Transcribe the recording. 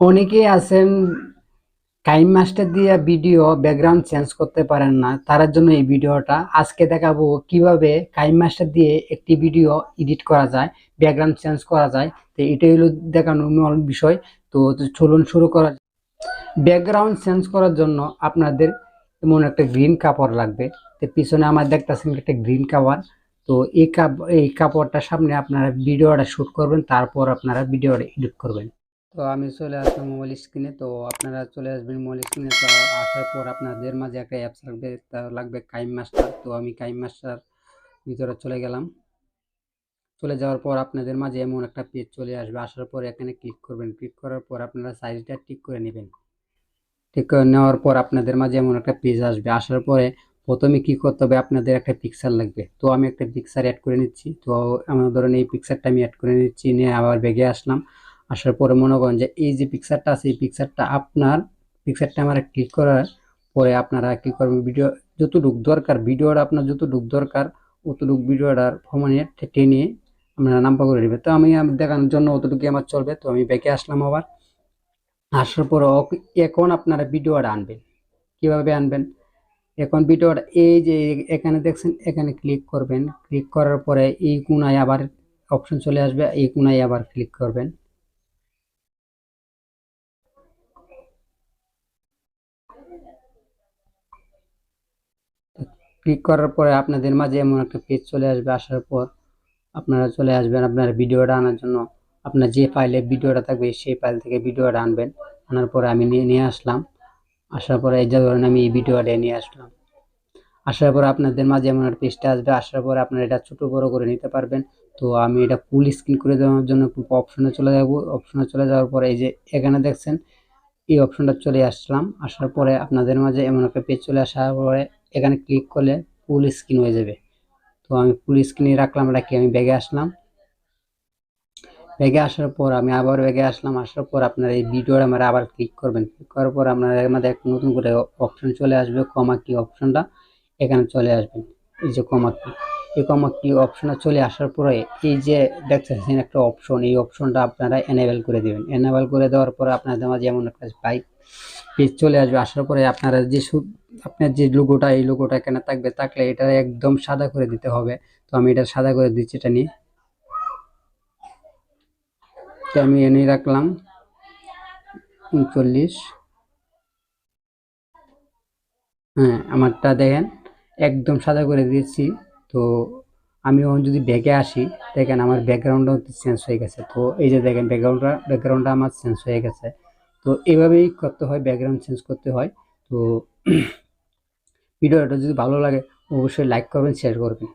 অনেকেই আছেন কাইম মাস্টার দিয়ে ভিডিও ব্যাকগ্রাউন্ড চেঞ্জ করতে পারেন না, তার জন্য এই ভিডিওটা আজকে দেখাবো কিভাবে কাইম মাস্টার দিয়ে একটি ভিডিও এডিট করা যায়, ব্যাকগ্রাউন্ড চেঞ্জ করা যায়। তো এটাই হলো দেখানোর মূল বিষয়। তো চলুন শুরু করা। ব্যাকগ্রাউন্ড চেঞ্জ করার জন্য আপনাদের এমন একটা গ্রিন কাপড় লাগবে। তো পিছনে আমার দেখতেছেন একটা গ্রিন কাপড়। তো এই কাপড়টার সামনে আপনারা ভিডিওটা শুট করবেন, তারপর আপনারা ভিডিওটা এডিট করবেন। তো আমি চলে আসলাম মোবাইল স্ক্রিনে। তো আপনারা চলে আসবেন মোবাইল স্ক্রিনে। তো আসার পর আপনাদের মাঝে একটা অ্যাপস লাগবে, তা লাগবে কাইম মাস্টার। তো আমি কাইম মাস্টার ভিতরে চলে গেলাম। চলে যাওয়ার পর আপনাদের মাঝে এমন একটা পেজ চলে আসবে। আসার পর এখানে ক্লিক করবেন। ক্লিক করার পর আপনারা সাইজটা ঠিক করে নেবেন। ঠিক করে নেওয়ার পর আপনাদের মাঝে এমন একটা পেজ আসবে। আসার পরে প্রথমে কি করতে হবে, আপনাদের একটা পিকচার লাগবে। তো আমি একটা পিকচার অ্যাড করে নিচ্ছি। তো আমার ধরেন এই পিকচারটা আমি অ্যাড করে নিচ্ছি, নিয়ে আবার ব্যাগে আসলাম। আসার পরে মনে করেন যে এই যে পিকচারটা আছে, এই পিকচারটা আমার ক্লিক করার পরে আপনারা কি করবেন, ভিডিও যতটুকু দরকার, ভিডিওটা আপনার যতটুকু দরকার অতটুকু ভিডিওটার ফরম্যাটে টেনে আপনারা নাম্বার করে নেবেন। তো আমি দেখানোর জন্য অতটুকু আমার চলবে। তো আমি ব্যাগে আসলাম আবার। আসার পর এখন আপনারা ভিডিওটা আনবেন। কিভাবে আনবেন, এখন ভিডিওটা এই যে এখানে দেখছেন, এখানে ক্লিক করবেন। ক্লিক করার পরে এই কোণায় আবার অপশন চলে আসবে, এই কোণায় আবার ক্লিক করবেন। ক্লিক করার পরে আপনাদের মাঝে এমন একটা পেজ চলে আসবে। আসার পর আপনারা চলে আসবেন আপনার ভিডিওটা আনার জন্য। আপনার যে ফাইলে ভিডিওটা থাকবে সেই ফাইল থেকে ভিডিওটা আনবেন। আনার পরে আমি নিয়ে আসলাম। আসার পরে এই যে ধরেন আমি এই ভিডিওটা নিয়ে আসলাম। আসার পর আপনাদের মাঝে এমন একটা পেজটা আসবে। আসার পর আপনারা এটা ছোট বড় করে নিতে পারবেন। তো আমি এটা ফুল স্ক্রিন করে দেওয়ার জন্য অপশনে চলে যাব। অপশনে চলে যাওয়ার পরে এই যে এখানে দেখছেন এই অপশনটা চলে আসলাম। আসার পরে আপনাদের মাঝে এমন একটা পেজ চলে আসার পরে এখানে ক্লিক করলে ফুল স্ক্রিন হয়ে যাবে। তো আমি ফুল স্ক্রিনে রাখলাম, রাখি আমি ব্যাগে আসলাম। ব্যাগে আসার পর আমি আবার ব্যাগে আসলাম। আসার পর আপনারা এই ভিডিওর আমার আবার ক্লিক করবেন। ক্লিক করার পর আপনার আমাদের একটা নতুন করে অপশন চলে আসবে, কমা কি অপশনটা এখানে চলে আসবেন। এই যে কমা কি, এই কমা কি অপশনে চলে আসার পরে এই যে দেখতেছেন একটা অপশন, এই অপশনটা আপনারা এনেবল করে দিবেন। এনেবল করে দেওয়ার পরে আপনাদের মাঝে যেমন একটা পেজ চলে আসবে। আসার পরে আপনারা যে আপনার যে লোগোটা, এই লোগোটা এখানে থাকবে, থাকলে এটা একদম সাদা করে দিতে হবে। তো আমি এটা সাদা করে দিচ্ছি, এটা নিয়ে তো আমি এনে রাখলাম 39। হ্যাঁ, আমারটা দেখেন একদম সাদা করে দিয়েছি। তো আমি যদি ব্যাগে আসি, দেখেন আমার ব্যাকগ্রাউন্ডটাও চেঞ্জ হয়ে গেছে। তো এই যে দেখেন ব্যাকগ্রাউন্ডটা আমার চেঞ্জ হয়ে গেছে। তো এভাবেই করতে হয়, ব্যাকগ্রাউন্ড চেঞ্জ করতে হয়। তো ভিডিওটা যদি ভালো লাগে অবশ্যই লাইক করবেন, শেয়ার করবেন।